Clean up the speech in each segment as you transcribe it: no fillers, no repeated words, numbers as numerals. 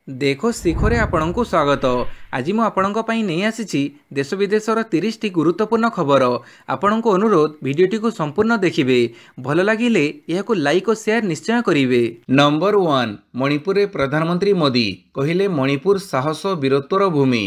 देखो शिखरे आपणଙ୍କୁ स्वागत। आज मु आपणଙ୍କ ପାଇଁ ନେଇ ଆସିଛି देश विदेशर 30 टी गुरुत्वपूर्ण खबर। आपणଙ୍କୁ अनुरोध भिडियोटी को संपूर्ण देखिए। भल लगिले यहाकु लाइक और शेयर निश्चय करिवे। नंबर 1 मणिपुर रे प्रधानमंत्री मोदी कहिले मणिपुर साहस और वीरत्वर भूमि।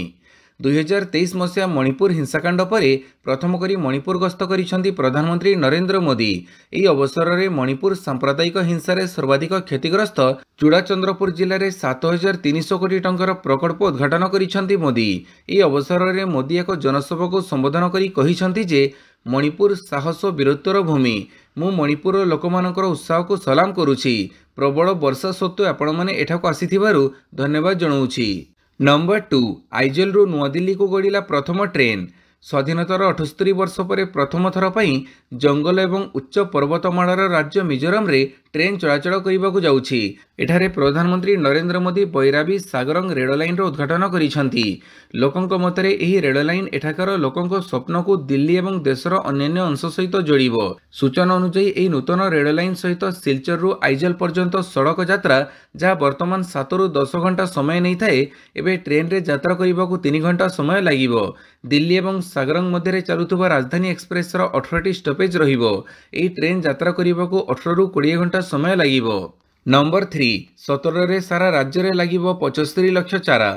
2023 मसीहा मणिपुर हिंसाकांड पर प्रथम करी मणिपुर गस्त करिसेंती प्रधानमंत्री नरेंद्र मोदी। एही अवसर में मणिपुर सांप्रदायिक हिंसार सर्वाधिक क्षतिग्रस्त चूड़ाचंद्रपुर जिले में 7300 कोटी टंकार प्रकल्प उद्घाटन करिसेंती मोदी। एही अवसर में मोदी एक जनसभा को संबोधन करी कहिसेंती जे मणिपुर साहस और वीरत्वर भूमि। मु मणिपुर लोकमानकर उत्साह को सलाम करुछि। प्रबल वर्षा सत्वे आपण माने एठाको आसीथिबारु धन्यवाद जणाउछि। नंबर 2 आइजल रु नुआदिल्ली को गड़िला प्रथम ट्रेन। स्वाधीनतार 78 वर्ष पर प्रथम थर पर जंगल एवं उच्च पर्वतमालार राज्य मिजोरम रे ट्रेन चलाचल करने जाउछि। एठारे प्रधानमंत्री नरेंद्र मोदी बैराबी सागरंग रेल लाइन उद्घाटन करिसेंती। लोकंक मतरे एही रेल लाइन एठाकार लोकंक स्वप्न को दिल्ली एवं देशर अन्य अंश सहित जोड़िबो। सूचना अनुसार एही नूतन रेल लाइन सहित सिलचर रु आइजल पर्यंत सड़क यात्रा जहाँ वर्तमान 7 रु 10 घंटा समय नहीं थाए एबे ट्रेन रे यात्रा करने 3 घंटा समय लागिबो। दिल्ली एवं सागरंग मध्य चलुवा राजधानी एक्सप्रेस 18टी स्टपेज रहिबो। एही ट्रेन यात्रा करने 18 रु 20 घंटा समय लागिबो। नंबर 3 17 रे सारा राज्य रे लागिबो 75 लाख चारा।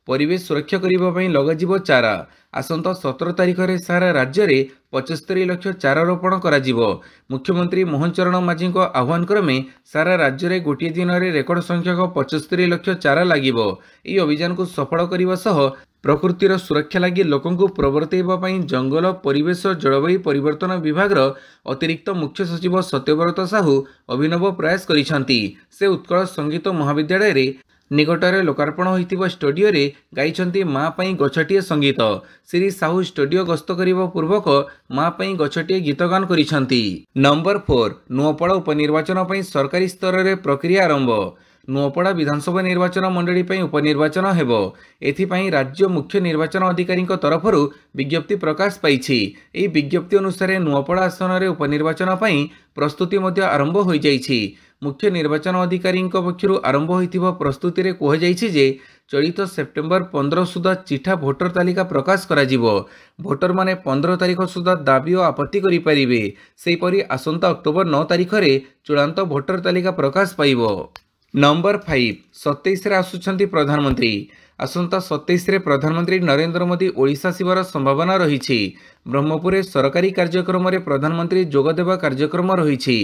परिवेश सुरक्षा करने लगाजिबो चारा। आसंता 17 तारिख रे सारा राज्य रे 75 लाख चारा रोपण कराजिबो। मुख्यमंत्री मोहन चरण माझी को आह्वान क्रमे सारा राज्य रे गोटे दिन रे रेकर्ड संख्यक 75 लाख चारा लागिबो। एही अभियान को सफल करने सह प्रकृतिर सुरक्षा लगी लोकंकु प्रवर्तैबा पई जंगल परिवेश और जलवायु परिवर्तन विभाग अतिरिक्त मुख्य सचिव सत्यव्रत साहू अभिनव प्रयास करिसेंती। से उत्कल संगीत महाविद्यालय रे निकटरे लोकार्पण होइतिबा स्टूडियो रे गाइछंती माँ पई गछटिए संगीत। श्री साहू स्टूडियो गस्त करिबा पूर्वक माँ पई गछटिए गीत गान करिसेंती। नंबर 4 नुआपड़ा उपनिर्वाचन पई सरकारी स्तर रे प्रक्रिया आरंभ। नुआपड़ा विधानसभा निर्वाचन मंडली पई उपनिर्वाचन हेबो। एथिपाई राज्य मुख्य निर्वाचन अधिकारी तरफरु विज्ञप्ति प्रकाश पाइछि। एही विज्ञप्ति अनुसार नुआपड़ा आसन रे उपनिर्वाचन पई प्रस्तुति मध्य आरंभ होई जाइछि। मुख्य निर्वाचन अधिकारी पक्षरु आरंभ होइथिबा प्रस्तुति रे कह जाइछि जे चलित सेप्टेम्बर 15 सुधा चिठा भोटर तालिका प्रकाश कराजिबो। भोटर माने 15 तारिख सुधा दाबी और आपत्ति करि परिबे। सेहीपरि आसंता अक्टोबर 9 तारिख रे चूड़ांत भोटर तालिका प्रकाश पाइबो। नंबर 5 27 रे आसुछंती प्रधानमंत्री। आसंता 27 रे प्रधानमंत्री नरेंद्र मोदी ओडिशा आसिबार संभावना रहिछि। ब्रह्मपुर सरकारी कार्यक्रम रे प्रधानमंत्री जोगदेवा कार्यक्रम रहिछि।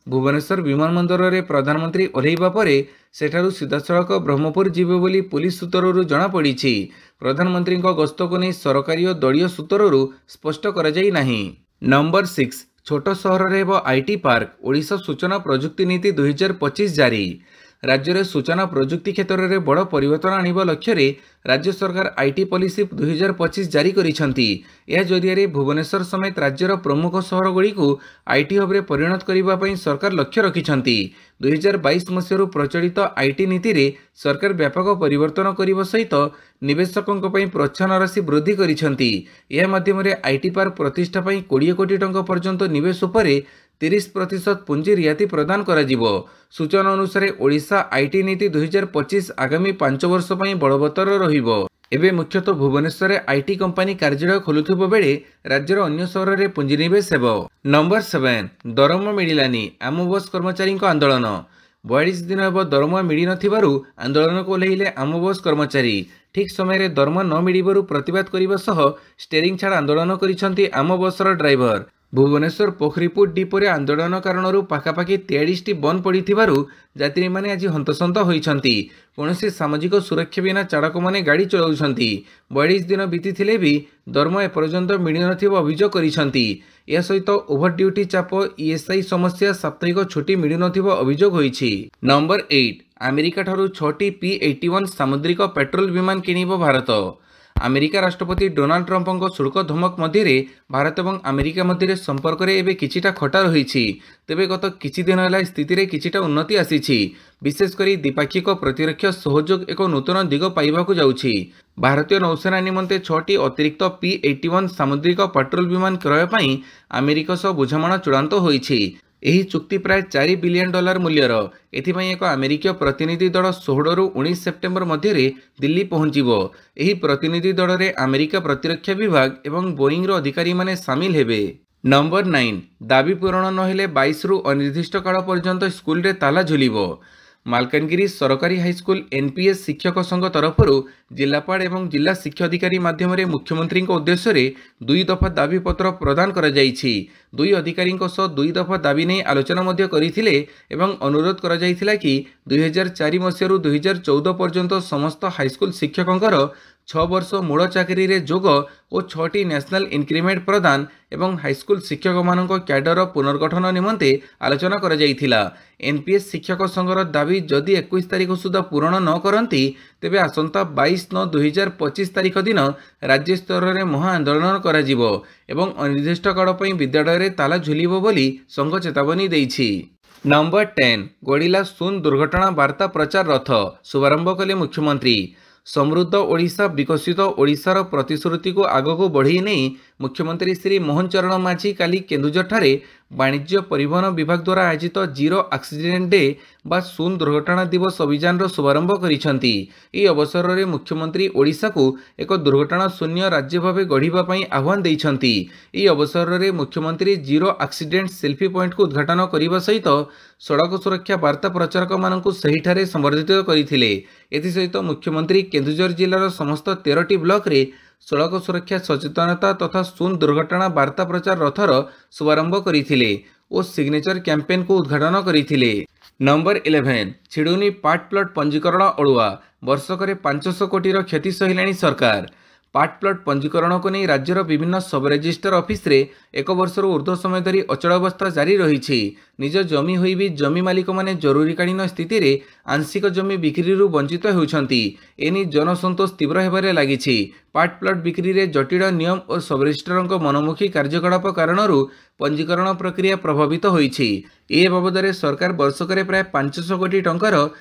भुवनेश्वर विमानबंदर रे प्रधानमंत्री ओह्लैबा परे सेठारु सीधासळख ब्रह्मपुर जीवे बोली पुलिस सूत्ररु जणा पड़िछि। प्रधानमंत्री गस्त को नहीं सरकारी और दलीय सूत्ररु स्पष्ट करा जाई नाही। नंबर 6 छोट सहर रे आईटी पार्क। ओडिशा सूचना प्रजुक्ति नीति 2025 जारी। राज्य में सूचना प्रजुक्ति क्षेत्र में बड़ परिवर्तन आनिबा लक्ष्य रे राज्य सरकार आईटी पॉलिसी 2025 जारी करिसेंती। यह जरिया भुवनेश्वर समेत राज्यर प्रमुख सहर गुड़ी को आईटी हब रे परिणत करिबा पई सरकार लक्ष्य रखिछंती। 2022 मसीह प्रचलित आईटी नीति रे सरकार व्यापक परिवर्तन करिबा सहित निवेशकों पई प्रोत्साहन राशि वृद्धि करिसेंती। यह माध्यम रे आईटी पार्क प्रतिष्ठा पई 20 कोटी टंका पर्यंत निवेश उपरे 30% पुंजी रियाती प्रदान कराजिबो। सूचना अनुसार ओडिशा आईटी नीति 2025 आगामी 5 वर्ष पई बलवत्तर रहिबो। एबे मुख्यतः भुवनेश्वर आईटी कंपनी कार्यालय खोलुथिबो बेले राज्यर अन्य सहर रे पुंजीनिवेश हेबो। नंबर 7 दरमा मिलिलानी आम बस कर्मचारी आंदोलन। 42 दिन हेब दरमा मिली नथिबारु आंदोलन को ओह्लैले आम बस कर्मचारी। ठीक समय दरमा न मिलिबारु प्रतिवाद करिबा सह स्टेरिंग छाड़ आंदोलन करिसेंती आम बसर ड्राइवर। भुवनेश्वर पोखरीपुर डिपोरे आंदोलन कारणरू पाखापाखि 43टी बंद पड़िथिबारु यात्री माने आज हंतसंत होइछंती। कौनसी सामाजिक सुरक्षा बिना चालक माने गाड़ी चलाउछंती। 42 दिन बीतीथिले भी दरमा एपर्यंत मिली नथिबा अभियोग करिसेंती। या सहित ओभर ड्यूटी चाप ईएसआई समस्या साप्ताहिक छुट्टी मिली नथिबा अभियोग होइछि। नंबर 8 अमेरिका ठारू 6टी P-81 सामुद्रिक पेट्रोल विमान किनिबो भारत। अमेरिका राष्ट्रपति डोनाल्ड ट्रंप शुल्क धमक मध्य भारत और अमेरिका मध्य संपर्क में एवं किछिटा खटा रही। तेबे गत किछि दिन है स्थिति में किछिटा उन्नति आसी। विशेषकर द्विपाक्षिक प्रतिरक्षा सहयोग एक नूतन दिग पाइबाकु जाउछि। भारतीय नौसेना निमंते 6टी अतिरिक्त P-81 सामुद्रिक पेट्रोल विमान क्रय पर अमेरिका सह बुझामणा चूड़ांत होइछि। ଏହି ଚୁକ୍ତି ପ୍ରାୟ $4 ବିଲିୟନ ମୂଲ୍ୟର। ଏଥିପାଇଁ ଏକ ଆମେରିକୀୟ ପ୍ରତିନିଧି ଦଳ 16 ରୁ 19 ସେପ୍ଟେମ୍ବର ମଧ୍ୟରେ ଦିଲ୍ଲୀ ପହଞ୍ଚିବ। ଏହି ପ୍ରତିନିଧି ଦଳରେ ଆମେରିକା ପ୍ରତିରକ୍ଷା ବିଭାଗ ଏବଂ ବୋଇଂର ଅଧିକାରୀମାନେ ସାମିଲ ହେବେ। ନମ୍ବର 9 ଦାବି ପୂରଣ ନହେଲେ 22 ରୁ ଅନିର୍ଦ୍ଦିଷ୍ଟ କାଳ ପର୍ଯ୍ୟନ୍ତ ସ୍କୁଲରେ ତାଲା ଝୁଲିବ। ମାଲକାନଗିରି ସରକାରୀ ହାଇସ୍କୁଲ NPS ଶିକ୍ଷକ ସଂଘ ତରଫରୁ ଜିଲ୍ଲାପାଳ ଏବଂ ଜିଲ୍ଲା ଶିକ୍ଷା ଅଧିକାରୀ ମାଧ୍ୟମରେ ମୁଖ୍ୟମନ୍ତ୍ରୀଙ୍କ ଉଦ୍ଦେଶ୍ୟରେ 2 ଦଫା ଦାବିପତ୍ର ପ୍ରଦାନ କରାଯାଇଛି। ଦୁଇ ଅଧିକାରୀଙ୍କ ସହ 2 ଦଫା ଦାବି ନେଇ ଆଲୋଚନା ମଧ୍ୟ କରିଥିଲେ ଏବଂ ଅନୁରୋଧ କରାଯାଇଥିଲା କି 2004 ମସିହାରୁ 2014 ପର୍ଯ୍ୟନ୍ତ ସମସ୍ତ ହାଇସ୍କୁଲ ଶିକ୍ଷକଙ୍କର 6 ବର୍ଷ ମୂଳ ଚାକିରିରେ ଯୋଗ ଓ 6ଟି ନ୍ୟାସନାଲ ଇନକ୍ରିମେଣ୍ଟ ପ୍ରଦାନ ଏବଂ ହାଇସ୍କୁଲ ଶିକ୍ଷକମାନଙ୍କ କ୍ୟାଡର ପୁନର୍ଗଠନ ନିମନ୍ତେ ଆଲୋଚନା କରାଯାଇଥିଲା। NPS ଶିକ୍ଷକ ସଂଘର ଦାବି ଯଦି 21 ତାରିଖ ସୁଦ୍ଧା ପୂରଣ ନ କରନ୍ତି ତେବେ ଆସନ୍ତା 22/9/2025 ତାରିଖ ଦିନ ରାଜ୍ୟ ସ୍ତରରେ ମହା ଆନ୍ଦୋଳନ କରାଯିବ ଏବଂ ଅନିର୍ଦ୍ଦିଷ୍ଟ କାଳ ପାଇଁ ବିଦ୍ୟାଳୟରେ ତାଲା ଝୁଲିବ ବୋଲି ସଂଘ ଚେତାବନୀ ଦେଇଛି। ନମ୍ବର 10 ଗଡ଼ିଲା ସୁନ୍ ଦୁର୍ଘଟଣା ବାର୍ତ୍ତା ପ୍ରଚାର ରଥ ଶୁଭାରମ୍ଭ କଲେ ମୁଖ୍ୟମନ୍ତ୍ରୀ। ସମୃଦ୍ଧ ଓଡ଼ିଶା ବିକଶିତ ଓଡ଼ିଶାର ପ୍ରତିଶ୍ରୁତିକୁ ଆଗକୁ ବଢ଼େଇ ନେଇ ମୁଖ୍ୟମନ୍ତ୍ରୀ ଶ୍ରୀ ମୋହନ ଚରଣ ମାଝୀ କାଲି କେନ୍ଦୁଝରଠାରେ ବାଣିଜ୍ୟ ପରିବହନ ବିଭାଗ ଦ୍ୱାରା ଆୟୋଜିତ ଜିରୋ ଆକ୍ସିଡେଣ୍ଟ ଡେ ବା ଶୂନ ଦୁର୍ଘଟଣା ଦିବସ ଅଭିଯାନର ଶୁଭାରମ୍ଭ କରିଛନ୍ତି। ଏହି ଅବସରରେ ମୁଖ୍ୟମନ୍ତ୍ରୀ ଓଡ଼ିଶାକୁ ଏକ ଦୁର୍ଘଟଣା ଶୂନ୍ୟ ରାଜ୍ୟ ଭାବେ ଗଢ଼ିବା ପାଇଁ ଆହ୍ୱାନ ଦେଇଛନ୍ତି। ଏହି ଅବସରରେ ମୁଖ୍ୟମନ୍ତ୍ରୀ ଜିରୋ ଆକ୍ସିଡେଣ୍ଟ ସେଲ୍ଫି ପଏଣ୍ଟକୁ ଉଦ୍ଘାଟନ କରିବା ସହିତ ସଡ଼କ ସୁରକ୍ଷା ବାର୍ତ୍ତା ପ୍ରଚାରକମାନଙ୍କୁ ସେହିଠାରେ ସମ୍ବର୍ଦ୍ଧିତ କରିଥିଲେ। ଏଥିସହିତ ମୁଖ୍ୟମନ୍ତ୍ରୀ କେନ୍ଦୁଝର ଜିଲ୍ଲାର ସମସ୍ତ 13ଟି ବ୍ଲକରେ ସଡ଼କ ସୁରକ୍ଷା ସଚେତନତା ତଥା ଶୂନ ଦୁର୍ଘଟଣା ବାର୍ତ୍ତା ପ୍ରଚାର ରଥର ଶୁଭାରମ୍ଭ କରିଥିଲେ ଓ ସିଗ୍ନେଚର କ୍ୟାମ୍ପେନକୁ ଉଦ୍ଘାଟନ କରିଥିଲେ। ନମ୍ବର 11 ଛିଡ଼ୁନି ପାର୍ଟ ପ୍ଲଟ ପଞ୍ଜୀକରଣ ଅଡ଼ୁଆ ବର୍ଷକରେ 500 କୋଟିର କ୍ଷତି ସହିଲାଣି ସରକାର। ପାର୍ଟ ପ୍ଲଟ ପଞ୍ଜୀକରଣକୁ ନେଇ ରାଜ୍ୟର ବିଭିନ୍ନ ସବ୍ ରେଜିଷ୍ଟର ଅଫିସରେ 1 ବର୍ଷରୁ ଉର୍ଦ୍ଧ୍ୱ ସମୟ ଧରି ଅଚଳାବସ୍ଥା ଜାରି ରହିଛି। ନିଜ ଜମି ହୋଇ ବି ଜମି ମାଲିକମାନେ ଜରୁରୀକାଳୀନ ସ୍ଥିତିରେ ଆଂଶିକ ଜମି ବିକ୍ରିରୁ ବଞ୍ଚିତ ହେଉଛନ୍ତି। ଏନେଇ ଜନସନ୍ତୋଷ ତୀବ୍ର ହେବାରେ ଲାଗିଛି। ପାର୍ଟ ପ୍ଲଟ ବିକ୍ରିରେ ଜଟିଳ ନିୟମ ଓ ସବ୍ ରେଜିଷ୍ଟ୍ରାରଙ୍କ ମନମୁଖୀ କାର୍ଯ୍ୟକଳାପ କାରଣରୁ ପଞ୍ଜୀକରଣ ପ୍ରକ୍ରିୟା ପ୍ରଭାବିତ ହୋଇଛି। ଏ ବାବଦରେ ସରକାର ବର୍ଷକରେ ପ୍ରାୟ 500 କୋଟି ଟଙ୍କାର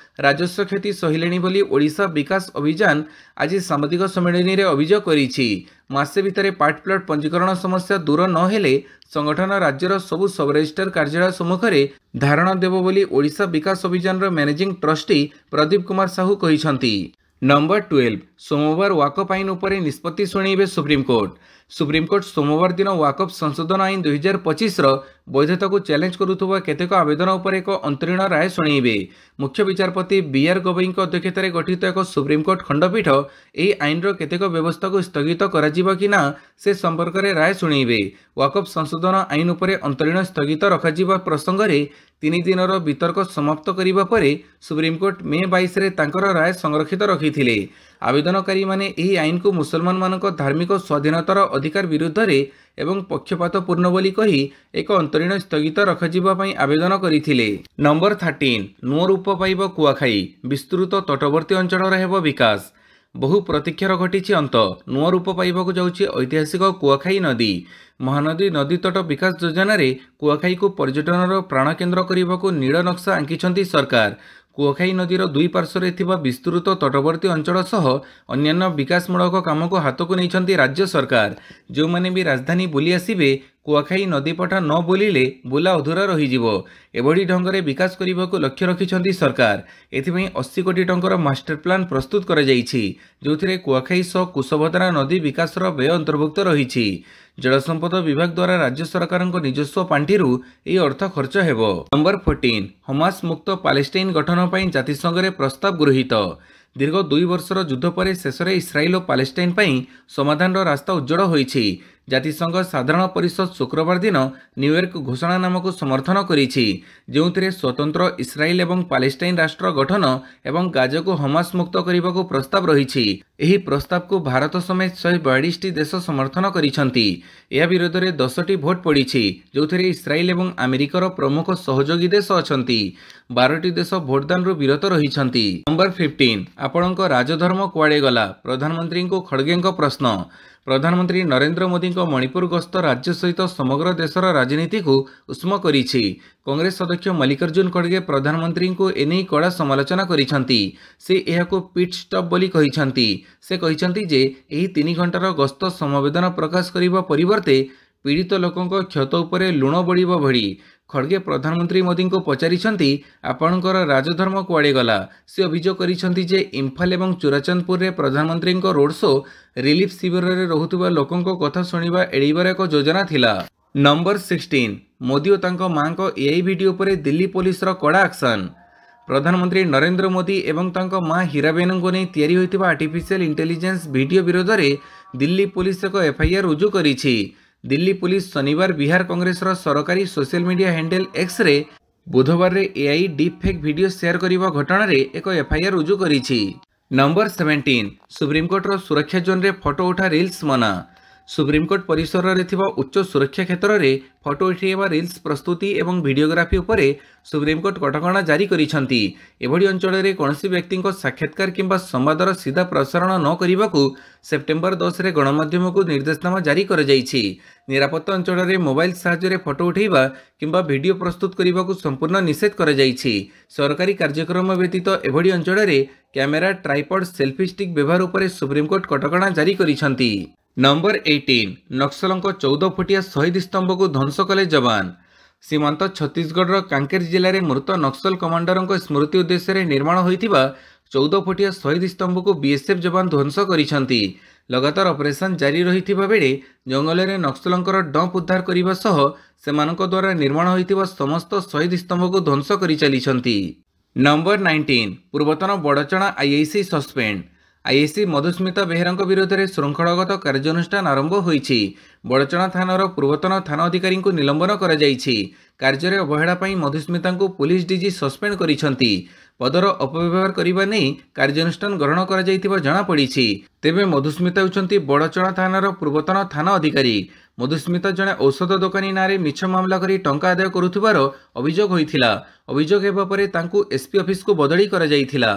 ରାଜସ୍ୱ କ୍ଷତି ସହିଲେଣି ବୋଲି ଓଡ଼ିଶା ବିକାଶ ଅଭିଯାନ ଆଜି ସାମ୍ବାଦିକ ସମ୍ମିଳନୀରେ ଅଭିଯୋଗ କରିଛି। ମାସେ ଭିତରେ ପାର୍ଟ ପ୍ଲଟ ପଞ୍ଜୀକରଣ ସମସ୍ୟା ଦୂର ନ ହେଲେ ସଂଗଠନ ରାଜ୍ୟର ସବୁ ସବ୍ ରେଜିଷ୍ଟ୍ରାର କାର୍ଯ୍ୟାଳୟ ସମ୍ମୁଖରେ ଧାରଣା ଦେବ ବୋଲି ଓଡ଼ିଶା ବିକାଶ ଅଭିଯାନର ମ୍ୟାନେଜିଂ ଟ୍ରଷ୍ଟି ପ୍ରଦୀପ କୁମାର ସାହୁ କହିଛନ୍ତି। ନମ୍ବର 12 ସୋମବାର ୱାକଫ ଆଇନ ଉପରେ ନିଷ୍ପତ୍ତି ଶୁଣାଇବେ ସୁପ୍ରିମକୋର୍ଟ। ସୁପ୍ରିମକୋର୍ଟ ସୋମବାର ଦିନ ୱାକଫ ସଂଶୋଧନ ଆଇନ 2025ର ବୈଧତାକୁ ଚ୍ୟାଲେଞ୍ଜ କରୁଥିବା କେତେକ ଆବେଦନ ଉପରେ ଏକ ଅନ୍ତରୀଣ ରାୟ ଶୁଣାଇବେ। ମୁଖ୍ୟ ବିଚାରପତି BR ଗବୈଙ୍କ ଅଧ୍ୟକ୍ଷତାରେ ଗଠିତ ଏକ ସୁପ୍ରିମକୋର୍ଟ ଖଣ୍ଡପୀଠ ଏହି ଆଇନର କେତେକ ବ୍ୟବସ୍ଥାକୁ ସ୍ଥଗିତ କରାଯିବ କି ନା ସେ ସମ୍ପର୍କରେ ରାୟ ଶୁଣାଇବେ। ୱାକଫ ସଂଶୋଧନ ଆଇନ ଉପରେ ଅନ୍ତରୀଣ ସ୍ଥଗିତ ରଖାଯିବା ପ୍ରସଙ୍ଗରେ 3 ଦିନର ବିତର୍କ ସମାପ୍ତ କରିବା ପରେ ସୁପ୍ରିମକୋର୍ଟ ମେ 22ରେ ତାଙ୍କର ରାୟ ସଂରକ୍ଷିତ ରଖିଥିଲେ। ଆବେଦନକାରୀମାନେ ଏହି ଆଇନକୁ ମୁସଲମାନମାନଙ୍କ ଧାର୍ମିକ ସ୍ୱାଧୀନତାର ଅଧିକାର ବିରୁଦ୍ଧରେ ଏବଂ ପକ୍ଷପାତପୂର୍ଣ୍ଣ ବୋଲି କହି ଏକ ଅନ୍ତରୀଣ ସ୍ଥଗିତ ରଖାଯିବା ପାଇଁ ଆବେଦନ କରିଥିଲେ। ନମ୍ବର 13 ନୂଆ ରୂପ ପାଇବ କୁଆଖାଇ ବିସ୍ତୃତ ତଟବର୍ତ୍ତୀ ଅଞ୍ଚଳର ହେବ ବିକାଶ। ବହୁ ପ୍ରତୀକ୍ଷାର ଘଟିଛି ଅନ୍ତ। ନୂଆ ରୂପ ପାଇବାକୁ ଯାଉଛି ଐତିହାସିକ କୁଆଖାଇ ନଦୀ। ମହାନଦୀ ନଦୀତଟ ବିକାଶ ଯୋଜନାରେ କୁଆଖାଇକୁ ପର୍ଯ୍ୟଟନର ପ୍ରାଣକେନ୍ଦ୍ର କରିବାକୁ ନୀଳ ନକ୍ସା ଆଙ୍କିଛନ୍ତି ସରକାର। କୁଆଖାଇ ନଦୀର ଦୁଇ ପାର୍ଶ୍ୱରେ ଥିବା ବିସ୍ତୃତ ତଟବର୍ତ୍ତୀ ଅଞ୍ଚଳ ସହ ଅନ୍ୟାନ୍ୟ ବିକାଶମୂଳକ କାମକୁ ହାତକୁ ନେଇଛନ୍ତି ରାଜ୍ୟ ସରକାର। ଯେଉଁମାନେ ବି ରାଜଧାନୀ ବୁଲି ଆସିବେ କୁଆଖାଇ ନଦୀପଟ ନ ବୁଲିଲେ ବୁଲା ଅଧୁରା ରହିଯିବ। ଏଭଳି ଢଙ୍ଗରେ ବିକାଶ କରିବାକୁ ଲକ୍ଷ୍ୟ ରଖିଛନ୍ତି ସରକାର। ଏଥିପାଇଁ 80 କୋଟି ଟଙ୍କାର ମାଷ୍ଟର ପ୍ଲାନ ପ୍ରସ୍ତୁତ କରାଯାଇଛି, ଯେଉଁଥିରେ କୁଆଖାଇ ସହ କୁଶଭଦ୍ରା ନଦୀ ବିକାଶର ବ୍ୟୟ ଅନ୍ତର୍ଭୁକ୍ତ ରହିଛି। ଜଳସମ୍ପଦ ବିଭାଗ ଦ୍ୱାରା ରାଜ୍ୟ ସରକାରଙ୍କ ନିଜସ୍ୱ ପାଣ୍ଠିରୁ ଏହି ଅର୍ଥ ଖର୍ଚ୍ଚ ହେବ। ନମ୍ବର 14 ହମାସ ମୁକ୍ତ ପାଲେଷ୍ଟାଇନ ଗଠନ ପାଇଁ ଜାତିସଂଘରେ ପ୍ରସ୍ତାବ ଗୃହୀତ। ଦୀର୍ଘ 2 ବର୍ଷର ଯୁଦ୍ଧ ପରେ ଶେଷରେ ଇସ୍ରାଏଲ ଓ ପାଲେଷ୍ଟାଇନ ପାଇଁ ସମାଧାନର ରାସ୍ତା ଉଜ୍ଜଳ ହୋଇଛି। ଜାତିସଂଘ ସାଧାରଣ ପରିଷଦ ଶୁକ୍ରବାର ଦିନ ନ୍ୟୁୟର୍କ ଘୋଷଣାନାମାକୁ ସମର୍ଥନ କରିଛି, ଯେଉଁଥିରେ ସ୍ୱତନ୍ତ୍ର ଇସ୍ରାଏଲ ଏବଂ ପାଲେଷ୍ଟାଇନ ରାଷ୍ଟ୍ର ଗଠନ ଏବଂ ଗାଜାକୁ ହମାସ ମୁକ୍ତ କରିବାକୁ ପ୍ରସ୍ତାବ ରହିଛି। ଏହି ପ୍ରସ୍ତାବକୁ ଭାରତ ସମେତ 142ଟି ଦେଶ ସମର୍ଥନ କରିଛନ୍ତି। ଏହା ବିରୋଧରେ 10ଟି ଭୋଟ ପଡ଼ିଛି, ଯେଉଁଥିରେ ଇସ୍ରାଏଲ ଏବଂ ଆମେରିକାର ପ୍ରମୁଖ ସହଯୋଗୀ ଦେଶ ଅଛନ୍ତି। 12ଟି ଦେଶ ଭୋଟଦାନରୁ ବିରତ ରହିଛନ୍ତି। ନମ୍ବର 15 ଆପଣଙ୍କ ରାଜଧର୍ମ କୁଆଡ଼େ ଗଲା? ପ୍ରଧାନମନ୍ତ୍ରୀଙ୍କୁ ଖଡ଼ଗେଙ୍କ ପ୍ରଶ୍ନ। ପ୍ରଧାନମନ୍ତ୍ରୀ ନରେନ୍ଦ୍ର ମୋଦିଙ୍କ ମଣିପୁର ଗସ୍ତ ରାଜ୍ୟ ସହିତ ସମଗ୍ର ଦେଶର ରାଜନୀତିକୁ ଉଷ୍ମ କରିଛି। କଂଗ୍ରେସ ଅଧ୍ୟକ୍ଷ ମଲ୍ଲିକାର୍ଜୁନ ଖଡ଼ଗେ ପ୍ରଧାନମନ୍ତ୍ରୀଙ୍କୁ ଏନେଇ କଡ଼ା ସମାଲୋଚନା କରିଛନ୍ତି। ସେ ଏହାକୁ ପିଟ୍ ଷ୍ଟପ୍ ବୋଲି କହିଛନ୍ତି। ସେ କହିଛନ୍ତି ଯେ ଏହି 3 ଘଣ୍ଟାର ଗସ୍ତ ସମବେଦନା ପ୍ରକାଶ କରିବା ପରିବର୍ତ୍ତେ पीड़ित लोकंक क्षत उपरे लुण बोड़िब भड़ी खड़गे प्रधानमंत्री मोदी को पचारिछंती आपणकर राजधर्म कुआड़े गला। से अभियोग करिछंती जे इम्फाल एवं चुराचंदपुर रे प्रधानमंत्री रोड शो रिलीफ शिविर रे रहुतबा लोकंक कथा सुनिबा एड़ीबार एक योजना थिला। नंबर 16 मोदी और तांको मां को एआई वीडियो पर दिल्ली पुलिस रो कड़ा एक्शन। प्रधानमंत्री नरेंद्र मोदी एवं तांको मां हीराबेन को नहीं तैयारी होइतिबा आर्टिफिशियल इंटेलिजेंस वीडियो विरोध में दिल्ली पुलिस एक एफआईआर रुजु करिछि। दिल्ली पुलिस शनिवार बिहार कांग्रेस रो सरकारी social media handle X ray बुधवार रे AI deep fake video share करने घटना रे एक एफआईआर रुजु करिछि। नंबर 17 सुप्रीमकोर्ट रो सुरक्षा जोन रे फोटो उठा रिल्स मना। सुप्रीमकोर्ट परिसर रे थिबा उच्च सुरक्षा क्षेत्र रे फोटो उठाइबा रिल्स प्रस्तुति एवं वीडियोग्राफी उपरे सुप्रीमकोर्ट कटकणा जारी करिसंती। एभଳି ଅଞ୍ଚଳରେ କୌଣସି ବ୍ୟକ୍ତିଙ୍କ ସାକ୍ଷାତକାର କିମ୍ବା ସମ୍ବାଦର ସିଧା ପ୍ରସାରଣ ନ କରିବାକୁ ସେପ୍ଟେମ୍ବର 10 ରେ ଗଣମାଧ୍ୟମକୁ ନିର୍ଦ୍ଦେଶନାମା ଜାରି କରାଯାଇଛି। ନିରାପତ୍ତା ଅଞ୍ଚଳରେ ମୋବାଇଲ ସାହାଯ୍ୟରେ ଫଟୋ ଉଠାଇବା କିମ୍ବା ଭିଡିଓ ପ୍ରସ୍ତୁତ କରିବାକୁ ସମ୍ପୂର୍ଣ୍ଣ ନିଷେଧ କରାଯାଇଛି। ସରକାରୀ କାର୍ଯ୍ୟକ୍ରମ ବ୍ୟତୀତ ଏଭଳି ଅଞ୍ଚଳରେ କ୍ୟାମେରା, ଟ୍ରାଇପଡ୍, ସେଲ୍ଫି ଷ୍ଟିକ୍ ବ୍ୟବହାର ଉପରେ ସୁପ୍ରିମକୋର୍ଟ କଟକଣା ଜାରି କରିଛନ୍ତି। नंबर 18 नक्सलों 14 फुटिया शहीद स्तंभ को ध्वंस कले जवान। सीमांत छत्तीसगढ़ कांकेर जिले में मृत नक्सल कमांडरों स्मृति उद्देश्य निर्माण होइतिबा 14 फुटिया शहीद स्तंभ को बीएसएफ जवान ध्वंस करिसंती। लगातार ऑपरेशन जारी रहितिबा बेले जंगल में नक्सलों डंप उद्धार करने सह सेमानक द्वारा निर्माण होइतिबा समस्त शहीद स्तंभ को ध्वंस करि चलिसंती। नंबर 19 पूर्वतन बड़चणा IIC suspend. IIC Madhusmita Behera विरोध में श्रृंखलागत कार्यानुष्ठान आरंभ होइछि। बड़चणा थानार पूर्वतन थाना अधिकारी को निलंबन करा जाइछि। कार्य अवहेला पई मधुस्मिता को पुलिस डीजी सस्पेंड करिसंती। पदर अपव्यवहार करने नहीं कार्यानुष्ठान ग्रहण करा जाइतिबा जणा पड़िछि। तेबे मधुस्मिता होउछंती बड़चणा थानार पूर्वतन थाना अधिकारी। मधुस्मिता जणे औषध दोकानी नारे मिछ मामला करी टंका आदाय करुथिबार अभियोग होइथिला। अभियोग हेबा परे तांकू एसपी ऑफिस को बदली करा जाइथिला।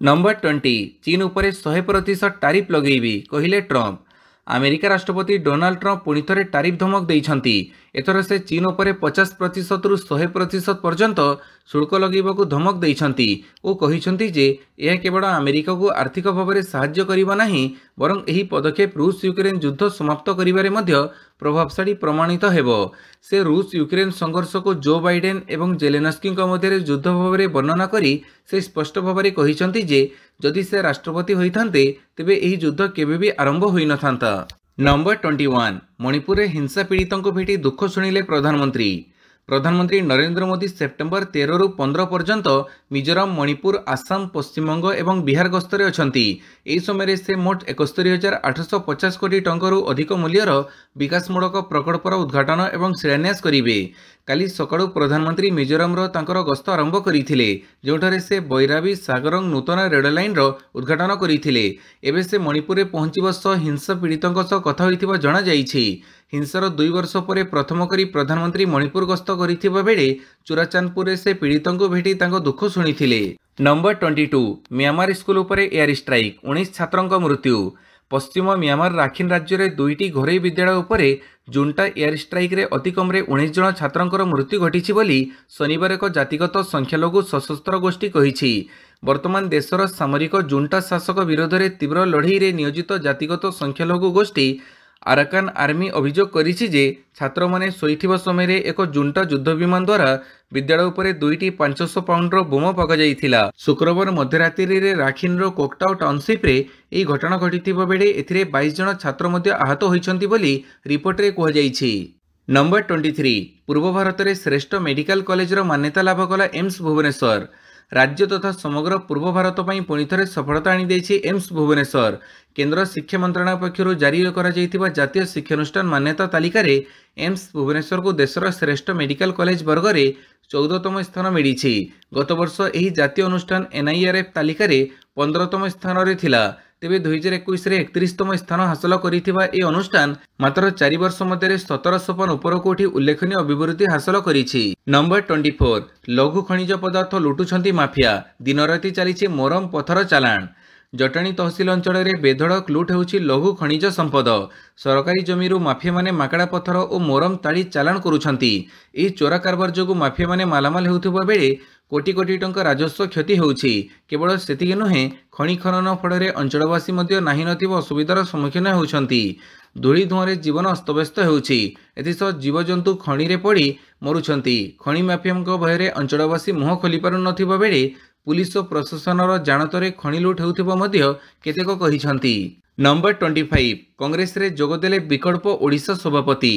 नंबर 20 चीन उपरे 100% टारिफ लगेबी कहिले ट्रंप। अमेरिका राष्ट्रपति डोनाल्ड ट्रंप पुणी थे टारिफ धमक देइछंती। एथर से चीन उपरे 50% रु 100% पर्यंत शुल्क लगेबाकू धमक देइछंती ओ कहिछंती जे यह केवल अमेरिका को आर्थिक भाव में साहाय्य करिबा नाही बरं एही पदक्षेप रूस यूक्रेन युद्ध समाप्त करिबारे मध्य प्रभावशाली प्रमाणित हेबो। से रूस यूक्रेन संघर्ष को जो बाइडेन एवं जेलेनस्की मध्य युद्ध भाव में वर्णना करी से स्पष्ट भाव में कहिछंती जे जदि से राष्ट्रपति होइथांते तेबे एही युद्ध केबे भी आरंभ होई नथांता। नंबर 21 मणिपुर में हिंसा पीड़ितों को भेटी दुख शुणिले प्रधानमंत्री। प्रधानमंत्री नरेंद्र मोदी सेप्टेम्बर 13 रु 15 पर्यंत मिजोराम, मणिपुर, आसाम, पश्चिमबंग और बिहार गस्तरे अछंती। एही समय से मोट 71,850 कोटी टंकारु अधिक मूल्यर विकासमूलक प्रकल्पर उद्घाटन और शिलान्यास करिवे। काली सकाळु प्रधानमंत्री मिजोराम तांकर गस्त आरंभ करथिले, जोठारे से बैराबी सागरंग नूतन रेल लाइन उद्घाटन करथिले। एबे से मणिपुर में पहुंचवा सह हिंसा पीड़ितों सह कथा होइतिबा जणा जाइछि। हिंसार 2 वर्ष पर प्रथम करी प्रधानमंत्री मणिपुर गस्त करिथिबा बेले चुराचांदपुर से पीड़ितों को भेटी तांको दुख शुणिथिले। नंबर 22 म्यांमार स्कूल उपरे एयर स्ट्राइक, 19 छात्रों मृत्यु। पश्चिम म्यांमार राखिन राज्य में 2टी घरोई विद्यालय उपरे जुंटा एयर स्ट्राइक रे अति कम 19 जन छात्रों मृत्यु घटी बोली शनिवार एक जातिगत संख्यालघु सशस्त्र गोष्ठी कही। वर्तमान देशर सामरिक जुंटा शासक विरोध में तीव्र लड़ई में नियोजित जातिगत संख्यालघु गोष्ठी आराकान आर्मी अभियोग करिछि जे छात्र माने सोईथिबा समय रे एक जुंटा युद्ध विमान द्वारा विद्यालय उपरे 2टी 500 पाउंड बोम पका जाइथिला। शुक्रवार मध्यरात्रि रे राखिन रो कोकटाउ टाउनशिप रे एही घटना घटिथिबा बेले एथिरे 22 जन छात्र मध्य आहत होइछंती बोली रिपोर्ट रे कहा जाइछि। नंबर 23 पूर्व भारत रे श्रेष्ठ मेडिकल कॉलेज रो मान्यता लाभ कला एम्स भुवनेश्वर। राज्य तथा समग्र पूर्व भारत पर पुणी थे सफलता आनी एम्स भुवनेश्वर। केंद्र शिक्षा मंत्रालय पक्षर जारी जातीय शिक्षानुष्ठान मान्यता तालिका रे एम्स भुवनेश्वर को देशर श्रेष्ठ मेडिकल कॉलेज वर्ग में 14तम स्थान मिली। गत वर्ष यह जातीय अनुष्ठान NIRF तालिका रे 15तम स्थान रे थिला। तेबे 2021 रे 31तम स्थान हासिल करिथिबा ए अनुष्ठान मात्र 4 वर्ष मध्य 17 सोपान उपरको उठी उल्लेखनीय अभिवृद्धि हासिल करिछि। नंबर 24 लघु खनिज पदार्थ लुटुछंती माफिया, दिन राति चली मोरम पथर चालाण। जटाणी तहसिल अंचल में बेधड़क लुट होउछि लघु खनिज संपद। सरकारी जमीरू माफिया माने माकड़ा पथर और मोरम ताड़ी चालाण करुछंती। एही चोरा कारबार जोगु माफिया माने मालामाल हेउथिबा बेले कोटी कोटी टंका राजस्व क्षति होउछि। केवल सेतिके नुहे खनि खनन फଳରେ अंचलवासी मध्य नाही नथिबो असुविधार सम्मुखीन होउछंती। धूଳି धुआंरे जीवन अस्तव्यस्त होउछि। एथिसह जीवजंतु खणिरे पड़ी मरुछंती। खनि माफियाଙ୍କ भୟରେ अंचलवासी मुह खोली पारु नथिबा बेले पुलिस और प्रशासनर जानतरे खनि लुट हेउथिबो मध्य केतेक कहिछंती। नंबर 25 कांग्रेस रे जोगदेले विकल्प ओडिशा सभापति।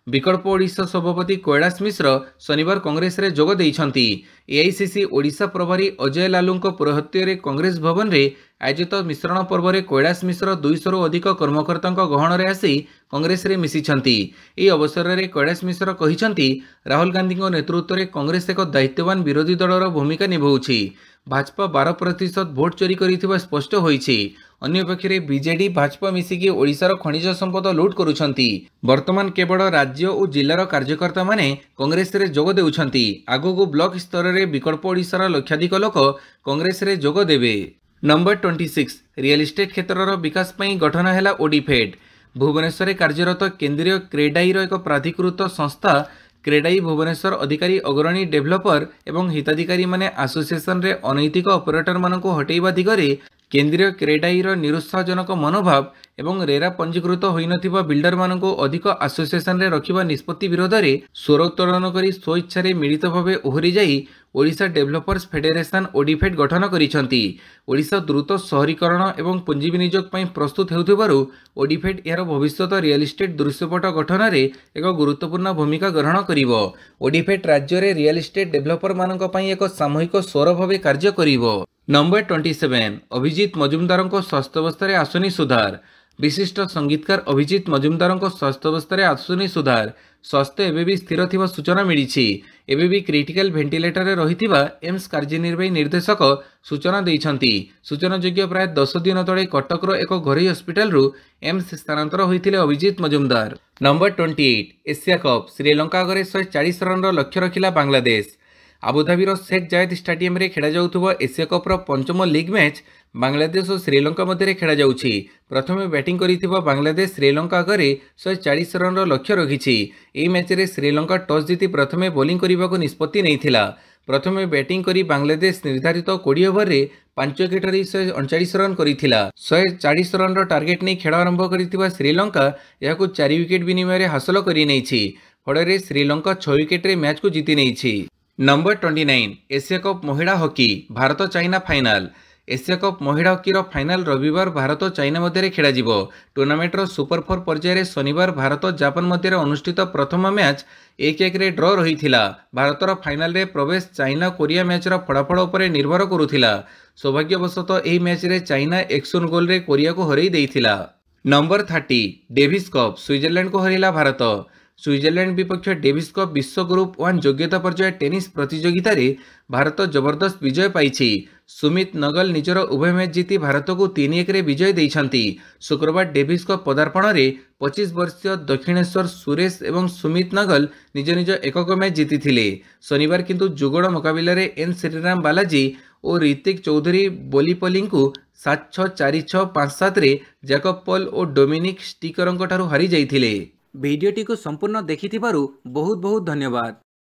विकल्प ओडिशा सभापति कैलाश मिश्र शनिवार कांग्रेस रे जोग देइछंती। एआईसीसी ओडिशा प्रभारी अजय लालूंको पुरोहित्य कांग्रेस भवन रे आयोजित मिश्रण पर्व रे कैलाश मिश्र 200 रु अधिक कर्मकर्तांको गहण रे आसी कांग्रेस रे मिसिछंती। एही अवसर रे कैलाश मिश्र कहिछंती राहुल गांधी नेतृत्व रे कांग्रेस एक दायित्ववान विरोधी दलर भूमिका निभाउछि। भाजपा 12% भोट चोरी करिथिबा स्पष्ट होईछि। अन्य पक्षरे बीजेडी भाजपा मिसिकी ओडिशार खनिज संपद लुट करुछंती। वर्तमान केवल राज्य और जिल्लार कार्यकर्ता माने कांग्रेस रे जोग देउछंती। आगो ब्लॉक स्तर रे विकल्प ओडिशार लक्षाधिक लोक कांग्रेस रे जोग देबे। नंबर 26 रियल इस्टेट क्षेत्रर विकास पई गठन हैला ओडीफेड। भुवनेश्वर कार्यरत केंद्रीय क्रेडाईर एक प्राधिकृत संस्था क्रेडाई भुवनेश्वर अधिकारी अग्रणी डेभलपर एवं हिताधिकारी माने एसोसिएशन रे अनैतिक ऑपरेटर मानक हटेइबा दिगरे केंद्रीय क्रेडाईर निरुत्साहजनक मनोभाव एवं रेरा पंजीकृत होई नथिबा बिल्डर मानक अधिक एसोसिएशन रे रखिबा निष्पत्ति विरोध रे स्वर उत्तोलन करी स्वेच्छा मिलित भावे ओहरी जाई ओडिशा डेभलपर्स फेडरेशन ओडीफेड गठन करिसंती। ओडिशा द्रुत शहरीकरण एवं पुंजी विनियोग पई प्रस्तुत हेउथिबारु ओडीफेड यार भविष्यत रियल इस्टेट दृश्यपट गठन रे एक गुरुत्वपूर्ण भूमिका ग्रहण करिवो। ओडीफेड राज्य रे रियल इस्टेट डेभलपर मानक पई एक सामूहिक स्वर भावे कार्य करिवो। नंबर 27 अभिजीत मजुमदार स्वास्थ्यावस्था आसुनी सुधार। विशिष्ट संगीतकार अभिजीत मजुमदार स्वास्थ्यावस्था आसुनी सुधार। स्वास्थ्य एवं भी स्थिर थिबा सूचना मिली। एवं भी क्रिटिकल भेंटिलेटर रे रहिथिबा एम्स कार्यनिर्वाही निर्देशक सूचना देइछंती। सूचनायोग्य प्राय 10 दिन तले कटकर एक घरोई हस्पिटाल रु एम्स स्थानांतर होइथिले Abhijit Majumdar. Number 28 Asia cup Sri Lanka आगे 140 रन लक्ष्य रखिला बांग्लादेश। आबुधाबीर शेख जायद स्टाडियम रे खेला जाउथुबा एशिया कपर पंचम लीग मैच बांग्लादेश और श्रीलंका मध्य खेला जाउछि। प्रथमे बैटिंग करिथिबा बांग्लादेश श्रीलंका आगे 140 रन लक्ष्य रखिछि। एही मैच रे श्रीलंका टॉस जीति प्रथमे बॉलिंग करबाको निष्पत्ति नैथिला। प्रथमे बैटिंग करी बांग्लादेश निर्धारित 20 ओवर रे 5 विकेट 139 रन करिथिला। 140 रन रो टार्गेट नै खेल आरंभ करिथिबा श्रीलंका याकु 4 विकेट विनिमय रे हासिल करि नैछि। फଳରେ श्रीलंका 6 विकेट रे मैच को जीति नैछि। नंबर 29 एशिया कप महिला hockey Bharat China final. Asia cup महिला हॉकी फाइनाल रविवार भारत चाइना मध्य खेला जिवो। टूर्नामेंट सुपर 4 पर्यायर शनिवार भारत जापान मध्य अनुष्ठित प्रथम मैच 1-1 रे ड्र रहिथिला। भारतर फाइनाल रे प्रवेश चाइना कोरिया मैच फलाफल उपर निर्भर करुथिला। सौभाग्यवशतः एही मैच रे चाइना 1-0 गोल रे कोरिया को हरई देइथिला। नंबर 30 डेविस कप स्विट्जरलैंड को हरैला भारत। स्विट्जरलैंड विपक्ष डेविस कप विश्व ग्रुप 1 योग्यता पर्याय टेनिस प्रतियोगिता रे भारत जबरदस्त विजय पाइछि। सुमित नगल निजर उभय मैच जीति भारत को 3-1 रे विजय देइछंती। शुक्रवार डेविस कप पदार्पण रे 25 वर्षीय दक्षिणेश्वर सुरेश एवं सुमित नगल निज निज एकक मैच जीतिथिले। शनिवार किंतु जुगड़ मुकाबिला रे एन श्रीराम बालाजी और ऋतिक चौधरी बोलीपली को 7-6 4-6 5-7 रे जैकब पॉल और डोमिनिक स्टिकरंक ठारू हारी जाइथिले। भिडियोटी को संपूर्ण देखिथिबारु बहुत बहुत धन्यवाद।